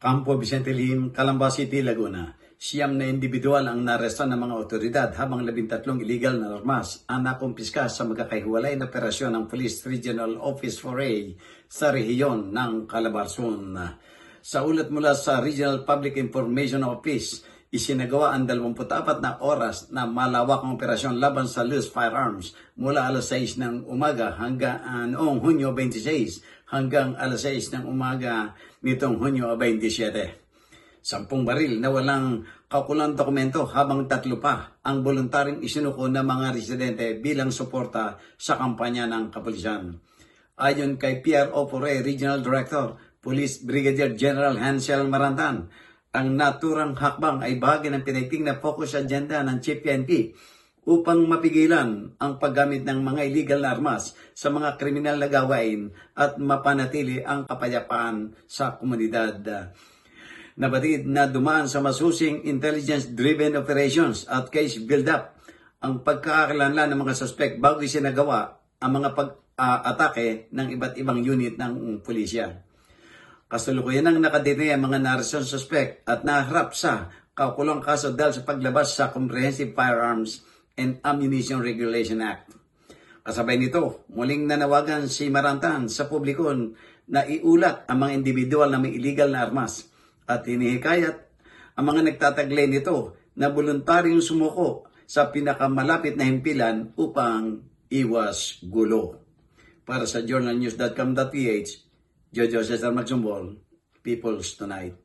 Campo Vicente Lim, Calamba City, Laguna. Siyam na individual ang naresto ng mga otoridad habang 13 illegal na armas ang nakumpiska sa magkakahiwalay na operasyon ng Police Regional Office 4A sa rehiyon ng Calabarzon. Sa ulat mula sa Regional Public Information Office, isinagawa ang 24 na oras na malawakang operasyon laban sa loose firearms mula alas 6 ng umaga hanggang noong Hunyo 26 hanggang alas 6 ng umaga nitong Hunyo 27. 10 baril na walang kaukulang dokumento habang 3 pa ang voluntaryong isinuko ng mga residente bilang suporta sa kampanya ng kapulisan. Ayon kay PRO4A Regional Director, Police Brigadier General Hansel Marantan, ang naturang hakbang ay bahagi ng pinagting na focus agenda ng Chief PNP upang mapigilan ang paggamit ng mga illegal na armas sa mga kriminal na gawain at mapanatili ang kapayapaan sa komunidad. Nabatid na dumaan sa masusing intelligence-driven operations at case build-up ang pagkakakilanlan ng mga suspect bago isinagawa ang mga pag-atake ng iba't ibang unit ng pulisya. Kasalukuyan ang nakadetine ang mga naresolong suspect at naharap sa kaukulang kaso dahil sa paglabas sa Comprehensive Firearms and Ammunition Regulation Act. Kasabay nito, muling nanawagan si Marantan sa publiko na iulat ang mga individual na may illegal na armas at hinihikayat ang mga nagtataglay nito na voluntaryong sumuko sa pinakamalapit na himpilan upang iwas gulo. Para sa journalnews.com.ph, Jojo Cesar Magsumbol, People's Tonight.